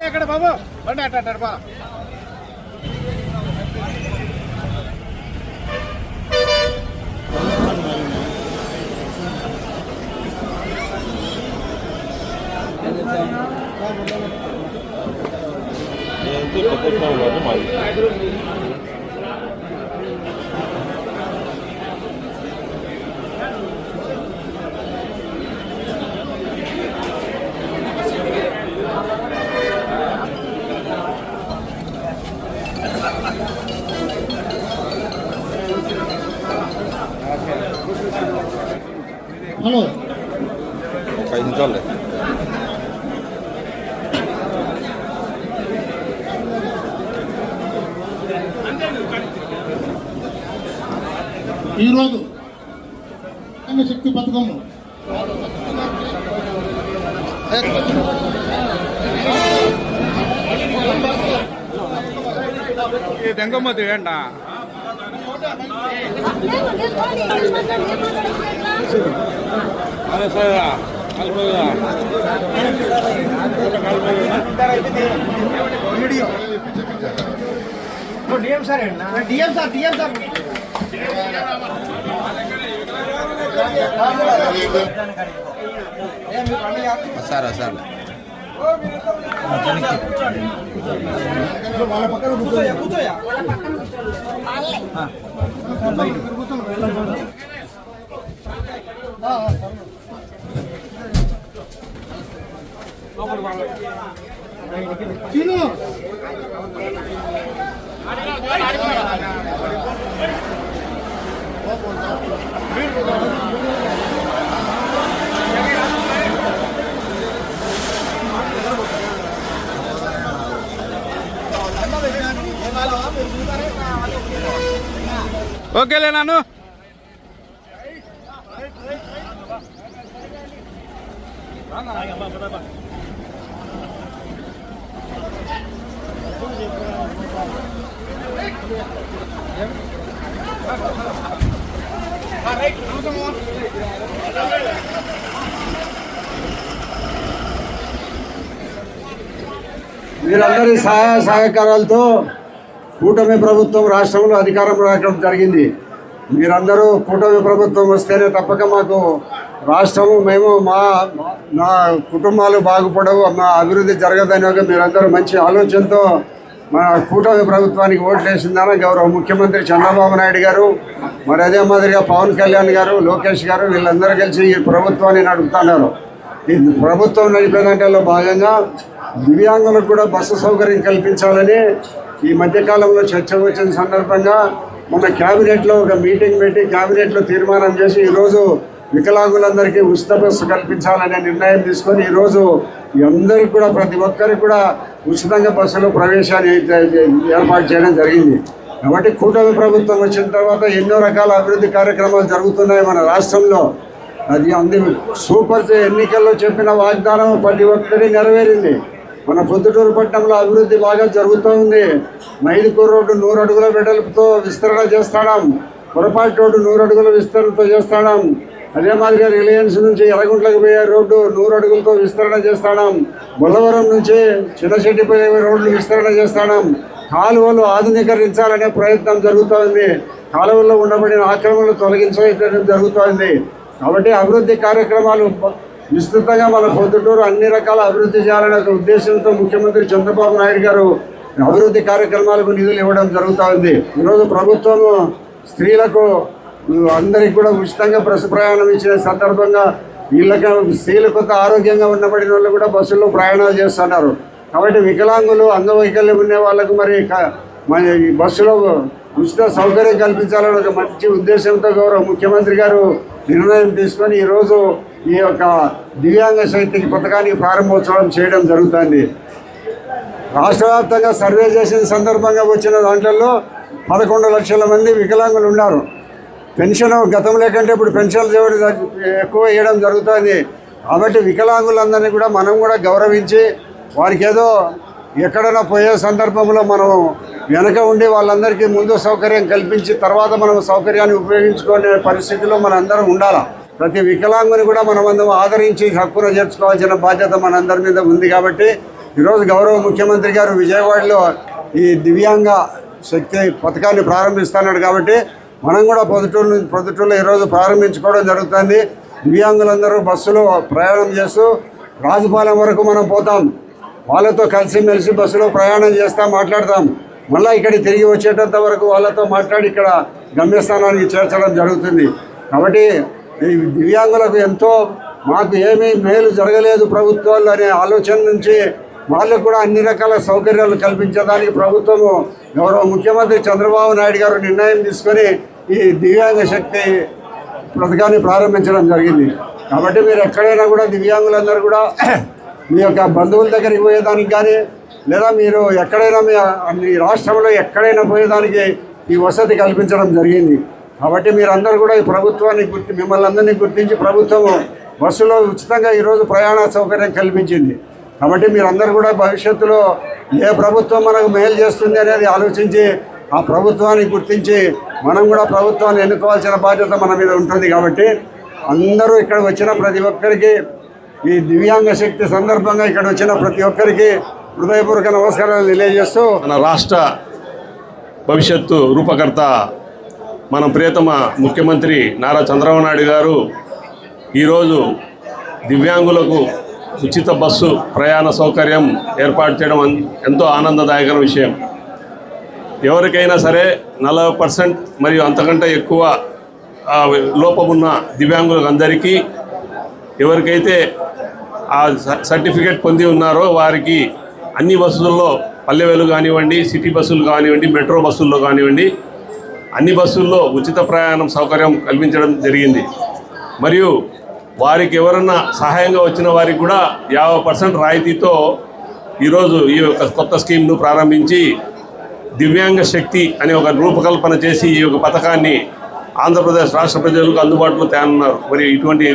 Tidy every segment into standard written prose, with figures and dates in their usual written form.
ఎక్కడ బాబు బండి అట్టాడు బా హలో ఒక 5 నిమిషాలు ఈరోజు శక్తి పథకం దెంగమ్మది ఏంట DM sir DM sir DM sir sir sir వాళ్ళ పక్కన కూర్చోయా కూర్చోయా చీను ఓకేలే నాను మీరందరి సహాయ సహకారాలతో కూటమి ప్రభుత్వం రాష్ట్రంలో అధికారం రావడం జరిగింది. మీరందరూ కూటమి ప్రభుత్వం వస్తేనే తప్పక మాకు రాష్ట్రము మేము నా కుటుంబాలు బాగుపడవు, మా అభివృద్ధి జరగదని మీరందరూ మంచి ఆలోచనతో మన కూటమి ప్రభుత్వానికి ఓట్లు వేసిందని గౌరవ ముఖ్యమంత్రి చంద్రబాబు నాయుడు గారు, మరి అదే మాదిరిగా పవన్ కళ్యాణ్ గారు, లోకేష్ గారు వీళ్ళందరూ కలిసి ఈ ప్రభుత్వాన్ని నడుపుతున్నారు. ఈ ప్రభుత్వం నడిపే దాంట్లో భాగంగా దివ్యాంగులకు కూడా బస్సు సౌకర్యం కల్పించాలని ఈ మధ్యకాలంలో చర్చ వచ్చిన సందర్భంగా మన క్యాబినెట్లో ఒక మీటింగ్ పెట్టి క్యాబినెట్లో తీర్మానం చేసి ఈరోజు వికలాంగులందరికీ ఉచిత బస్సు కల్పించాలనే నిర్ణయం తీసుకొని ఈరోజు అందరికీ కూడా ప్రతి ఒక్కరికి కూడా ఉచితంగా బస్సులో ప్రవేశాన్ని ఏర్పాటు చేయడం జరిగింది. కాబట్టి కూటమి ప్రభుత్వం వచ్చిన తర్వాత ఎన్నో రకాల అభివృద్ధి కార్యక్రమాలు జరుగుతున్నాయి మన రాష్ట్రంలో. అది సూపర్ ఎన్నికల్లో చెప్పిన వాగ్దానం ప్రతి ఒక్కటి నెరవేరింది. మన పొద్దుటూరు పట్టణంలో అభివృద్ధి బాగా జరుగుతూ ఉంది. మైదుకూరు రోడ్డు 100 అడుగుల వెడల్పుతో విస్తరణ చేస్తాం. పొరపాటు రోడ్డు 100 అడుగుల విస్తరణతో చేస్తాం. అదే మాదిరిగా రిలయన్స్ నుంచి ఎర్రగుంట్లకు పోయే రోడ్డు 100 అడుగులతో విస్తరణ చేస్తాం. బొల్లవరం నుంచి చిన్నశెట్టిపల్లి రోడ్లు విస్తరణ చేస్తాం. కాలువలు ఆధునీకరించాలనే ప్రయత్నం జరుగుతోంది. కాలువల్లో ఉండబడిన ఆక్రమణలు తొలగించడం జరుగుతోంది. కాబట్టి అభివృద్ధి కార్యక్రమాలు విస్తృతంగా మన పొద్దుటూరు అన్ని రకాల అభివృద్ధి చేయాలనే ఉద్దేశంతో ముఖ్యమంత్రి చంద్రబాబు నాయుడు గారు అభివృద్ధి కార్యక్రమాలకు నిధులు ఇవ్వడం జరుగుతోంది. ఈరోజు ప్రభుత్వము స్త్రీలకు అందరికి కూడా ఉచితంగా బస్సు ప్రయాణం ఇచ్చిన సందర్భంగా వీళ్ళకి స్త్రీలు కొంత ఆరోగ్యంగా ఉన్నబడిన వాళ్ళు కూడా బస్సుల్లో ప్రయాణాలు చేస్తున్నారు. కాబట్టి వికలాంగులు అంగవైకల్యం ఉండే వాళ్ళకు మరి ఈ బస్సులో ఉచిత సౌకర్యం కల్పించాలని ఒక మంచి ఉద్దేశంతో గౌరవ ముఖ్యమంత్రి గారు నిర్ణయం తీసుకొని ఈరోజు ఈ యొక్క దివ్యాంగ శక్తి పథకానికి ప్రారంభోత్సవం చేయడం జరుగుతుంది. రాష్ట్ర వ్యాప్తంగా సర్వే చేసిన సందర్భంగా వచ్చిన దాంట్లో 11 లక్షల మంది వికలాంగులు ఉన్నారు. పెన్షన్ గతంలో కంటే ఇప్పుడు పెన్షన్లు ఎక్కువ ఇవ్వడం జరుగుతుంది. కాబట్టి వికలాంగులందరినీ కూడా మనం కూడా గౌరవించి వారికి ఏదో ఎక్కడైనా పోయే సందర్భంలో మనం వెనక ఉండి వాళ్ళందరికీ ముందు సౌకర్యం కల్పించి తర్వాత మనం సౌకర్యాన్ని ఉపయోగించుకునే పరిస్థితిలో మనందరం ఉండాలి. ప్రతి వికలాంగుని కూడా మనమందరం ఆదరించి హక్కున చేర్చుకోవాల్సిన బాధ్యత మనందరి మీద ఉంది. కాబట్టి ఈరోజు గౌరవ ముఖ్యమంత్రి గారు విజయవాడలో ఈ దివ్యాంగ శక్తి పథకాన్ని ప్రారంభిస్తున్నాడు. కాబట్టి మనం కూడా పొద్దుటూరులో ఈరోజు ప్రారంభించుకోవడం జరుగుతుంది. దివ్యాంగులందరూ బస్సులో ప్రయాణం చేస్తూ రాజుపాలెం వరకు మనం పోతాం, వాళ్ళతో కలిసిమెలిసి బస్సులో ప్రయాణం చేస్తాం, మాట్లాడతాం. మళ్ళీ ఇక్కడికి తిరిగి వచ్చేటంత వరకు వాళ్ళతో మాట్లాడి ఇక్కడ గమ్యస్థానానికి చేర్చడం జరుగుతుంది. కాబట్టి ఈ దివ్యాంగులకు ఎంతో మాకు ఏమీ మేలు జరగలేదు ప్రభుత్వాలు అనే ఆలోచన నుంచి వాళ్ళకు కూడా అన్ని రకాల సౌకర్యాలు కల్పించడానికి ప్రభుత్వము గౌరవ ముఖ్యమంత్రి చంద్రబాబు నాయుడు గారు నిర్ణయం తీసుకొని ఈ దివ్యాంగ శక్తి పథకాన్ని ప్రారంభించడం జరిగింది. కాబట్టి మీరు ఎక్కడైనా కూడా దివ్యాంగులందరూ కూడా మీ యొక్క బంధువుల దగ్గరికి పోయేదానికి కానీ లేదా మీరు ఎక్కడైనా మీ రాష్ట్రంలో ఎక్కడైనా పోయేదానికి ఈ వసతి కల్పించడం జరిగింది. కాబట్టి మీరందరూ కూడా ఈ ప్రభుత్వాన్ని మిమ్మల్ని అందరినీ గుర్తించి ప్రభుత్వము బస్సులో ఉచితంగా ఈరోజు ప్రయాణ సౌకర్యం కల్పించింది. కాబట్టి మీరందరూ కూడా భవిష్యత్తులో ఏ ప్రభుత్వం మనకు మేలు చేస్తుంది అనేది ఆలోచించి ఆ ప్రభుత్వాన్ని గుర్తించి మనం కూడా ప్రభుత్వాన్ని ఎన్నుకోవాల్సిన బాధ్యత మన మీద ఉంటుంది. కాబట్టి అందరూ ఇక్కడ వచ్చిన ప్రతి ఒక్కరికి ఈ దివ్యాంగ శక్తి సందర్భంగా ఇక్కడ వచ్చిన ప్రతి ఒక్కరికి హృదయపూర్వక నమస్కారాలు తెలియజేస్తూ మన రాష్ట్ర భవిష్యత్తు రూపకర్త మన ప్రియతమ ముఖ్యమంత్రి నారా చంద్రబాబు నాయుడు గారు ఈరోజు దివ్యాంగులకు ఉచిత బస్సు ప్రయాణ సౌకర్యం ఏర్పాటు చేయడం ఎంతో ఆనందదాయకమైన విషయం. ఎవరికైనా సరే 40% మరియు అంతకంటే ఎక్కువ లోపమున్న దివ్యాంగులకు అందరికీ ఎవరికైతే ఆ సర్టిఫికేట్ పొంది ఉన్నారో వారికి అన్ని బస్సుల్లో పల్లె వెలుగు కానివ్వండి, సిటీ బస్సులు కానివ్వండి, మెట్రో బస్సుల్లో కానివ్వండి, అన్ని బస్సుల్లో ఉచిత ప్రయాణం సౌకర్యం కల్పించడం జరిగింది. మరియు వారికి ఎవరన్నా సహాయంగా వచ్చిన వారికి కూడా 50% రాయితీతో ఈరోజు ఈ యొక్క కొత్త స్కీమ్ను ప్రారంభించి దివ్యాంగ శక్తి అనే ఒక రూపకల్పన చేసి ఈ యొక్క పథకాన్ని ఆంధ్రప్రదేశ్ రాష్ట్ర ప్రజలకు అందుబాటులో తేనున్నారు. మరి ఇటువంటి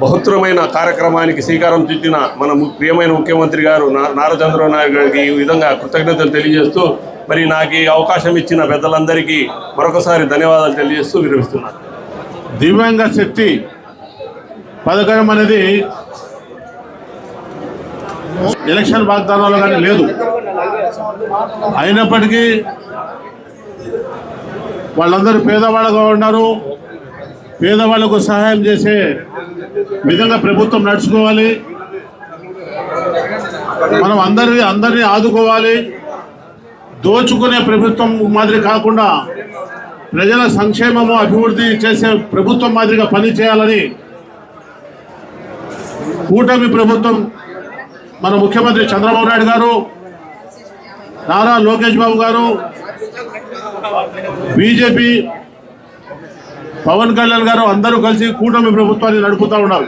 బహుత్తరమైన కార్యక్రమానికి శ్రీకారం చుట్టిన మన ప్రియమైన ముఖ్యమంత్రి గారు నారా చంద్రబాబు నాయుడు గారికి ఈ విధంగా కృతజ్ఞతలు తెలియజేస్తూ మరి నాకు ఈ అవకాశం ఇచ్చిన పెద్దలందరికీ మరొకసారి ధన్యవాదాలు తెలియజేస్తూ విరమిస్తున్నాను. దివ్యాంగ శక్తి పథకం అనేది ఎలక్షన్ వాగ్దానాలు కానీ లేదు. అయినప్పటికీ వాళ్ళందరూ పేదవాళ్ళగా ఉన్నారు. పేదవాళ్లకు సహాయం చేసే విధంగా ప్రభుత్వం నడుచుకోవాలి. మనం అందరినీ ఆదుకోవాలి. దోచుకునే ప్రభుత్వం మాదిరి కాకుండా ప్రజల సంక్షేమము అభివృద్ధి చేసే ప్రభుత్వం మాదిరిగా పని చేయాలని కూటమి ప్రభుత్వం మన ముఖ్యమంత్రి చంద్రబాబు నాయుడు గారు, నారా లోకేష్ బాబు గారు, బీజేపీ పవన్ కళ్యాణ్ గారు అందరూ కలిసి కూటమి ప్రభుత్వాన్ని నడుపుతూ ఉన్నారు.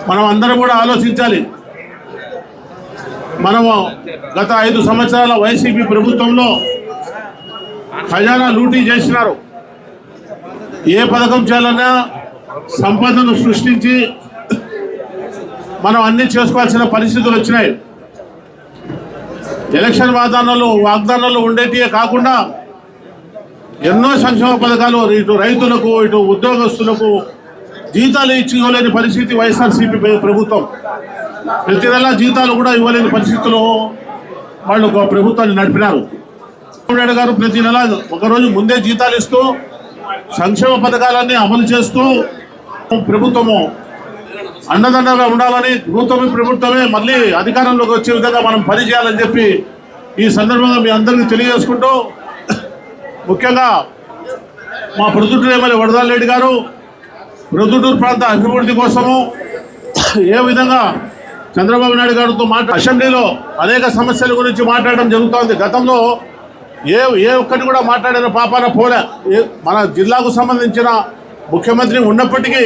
మనం అందరం కూడా ఆలోచించాలి. మనము గత 5 సంవత్సరాల వైసీపీ ప్రభుత్వంలో ఖజానా లూటీ చేసినారు. ఏ పథకం చేయాలన్నా సంపదను సృష్టించి మనం అన్నీ చేసుకోవాల్సిన పరిస్థితులు వచ్చినాయి. ఎలక్షన్ వాగ్దానాలు ఉండేటివే కాకుండా ఎన్నో సంక్షేమ పథకాలు ఇటు రైతులకు ఇటు ఉద్యోగస్తులకు జీతాలు ఇచ్చుకోలేని పరిస్థితి వైఎస్ఆర్సీపీ ప్రభుత్వం. ప్రతి నెల జీతాలు కూడా ఇవ్వలేని పరిస్థితుల్లో వాళ్ళు ప్రభుత్వాన్ని నడిపినారు. నాయుడు గారు ప్రతి నెల ఒకరోజు ముందే జీతాలు ఇస్తూ సంక్షేమ పథకాలన్నీ అమలు చేస్తూ ప్రభుత్వము అండదండగా ఉండాలని ప్రభుత్వమే మళ్ళీ అధికారంలోకి వచ్చే విధంగా మనం పనిచేయాలని చెప్పి ఈ సందర్భంగా మీ అందరికీ తెలియజేసుకుంటూ, ముఖ్యంగా మా ప్రొద్దుటూరు ఎమ్మెల్యే వరదాల రెడ్డి గారు ప్రొద్దుటూరు ప్రాంత అభివృద్ధి కోసము ఏ విధంగా చంద్రబాబు నాయుడు గారితో అసెంబ్లీలో అనేక సమస్యల గురించి మాట్లాడడం జరుగుతోంది. గతంలో ఏ ఒక్కటి కూడా మాట్లాడిన పాపాన పోలే. మన జిల్లాకు సంబంధించిన ముఖ్యమంత్రి ఉన్నప్పటికీ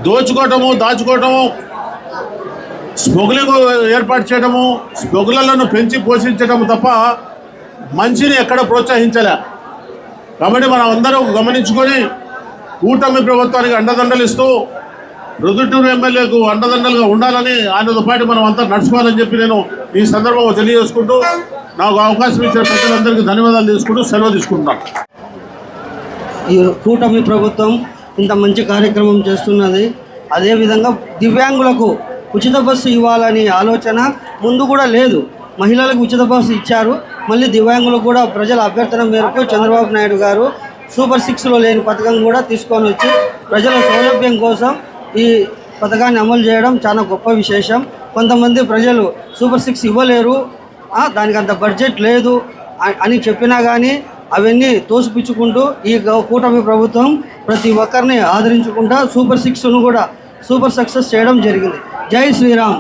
దాచుకోవటము, స్మగ్లింగ్ ఏర్పాటు చేయడము, స్మగ్లర్లను పెంచి పోషించడము తప్ప మంచిని ఎక్కడ ప్రోత్సహించలే. కాబట్టి మనం అందరం గమనించుకొని కూటమి ప్రభుత్వానికి అండదండలు ఇస్తూ ప్రొద్దుటూరు ఎమ్మెల్యేకు అండదండలుగా ఉండాలని ఆయనతో పాటు మనం అంతా నడుచుకోవాలని చెప్పి నేను ఈ సందర్భంగా తెలియజేసుకుంటూ నాకు అవకాశం ఇచ్చిన ప్రజలందరికీ ధన్యవాదాలు తీసుకుంటూ సెలవు తీసుకుంటున్నాను. ఈ కూటమి ప్రభుత్వం ఇంత మంచి కార్యక్రమం చేస్తున్నది. అదేవిధంగా దివ్యాంగులకు ఉచిత బస్సు ఇవ్వాలనే ఆలోచన ముందు కూడా లేదు. మహిళలకు ఉచిత బస్సు ఇచ్చారు. మళ్ళీ దివ్యాంగులకు కూడా ప్రజల అభ్యర్థన మేరకు చంద్రబాబు నాయుడు గారు సూపర్ 6లో లేని పథకం కూడా తీసుకొని వచ్చి ప్రజల సౌలభ్యం కోసం ఈ పథకాన్ని అమలు చేయడం చాలా గొప్ప విశేషం. కొంతమంది ప్రజలు సూపర్ 6 ఇవ్వలేరు, దానికి అంత బడ్జెట్ లేదు అని చెప్పినా కానీ అవన్నీ తోసిపుచ్చుకుంటూ ఈ కూటమి ప్రభుత్వం ప్రతి ఒక్కరిని ఆదరించుకుంటా సూపర్ 6ను కూడా సూపర్ సక్సెస్ చేయడం జరిగింది. జై శ్రీరామ్.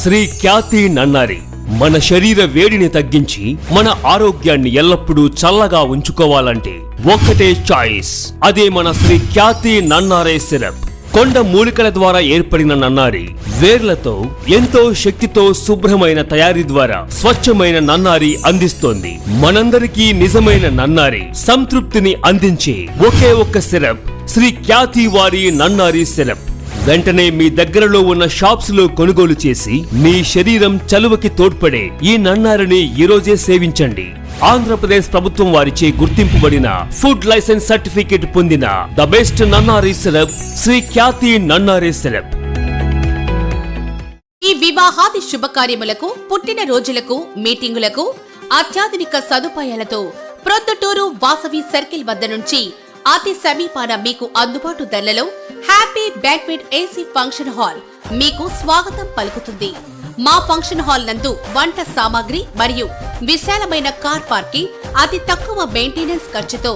శ్రీ ఖ్యాతి నన్నారి మన శరీర వేడిని తగ్గించి మన ఆరోగ్యాన్ని ఎల్లప్పుడూ చల్లగా ఉంచుకోవాలంటే ఒక్కటే చాయిస్, అదే మన శ్రీ ఖ్యాతి నన్నారే సిరప్. కొండ మూలికల ద్వారా ఏర్పడిన నన్నారి వేర్లతో ఎంతో శక్తితో శుభ్రమైన తయారీ ద్వారా స్వచ్ఛమైన నన్నారి అందిస్తోంది. మనందరికీ నిజమైన నన్నారి సంతృప్తిని అందించే ఒకే ఒక్క సిరప్ శ్రీ ఖ్యాతి వారి నన్నారి సిరప్. వెంటనే మీ దగ్గరలో ఉన్న షాప్స్ లో కొనుగోలు చేసి మీ శరీరం చలువకి తోడ్పడే ఈ నన్నారిని ఈరోజే సేవించండి. ఆంధ్రప్రదేశ్ ప్రభుత్వం వారిచే గుర్తింపుబడిన ఫుడ్ లైసెన్స్ సర్టిఫికేట్ పొందిన the best Nannari syrup Shri Khyati Nannari syrup. ఈ వివాహాది శుభకార్యములకు, పుట్టిన రోజులకు, మీటింగులకు అత్యాధునిక సదుపాయాలతో ప్రొద్దుటూరు వాసవి సర్కిల్ వద్ద నుంచి అతి సమీపాన మీకు అందుబాటు ధరలలో happy banquet AC function hall మీకు స్వాగతం పలుకుతుంది. మా ఫంక్షన్ హాల్ నందు వంట సామాగ్రి మరియు విశాలమైన కార్ పార్కింగ్, అతి తక్కువ మెయింటెనెన్స్ ఖర్చుతో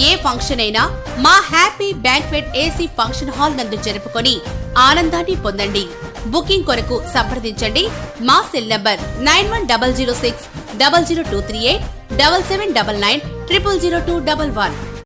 ఏ ఫంక్షన్ అయినా మా happy banquet AC function hall నందు జరుపుకొని ఆనందాన్ని పొందండి. బుకింగ్ కొరకు సంప్రదించండి. మా సెల్ నంబర్ 9100600238 7799 000211.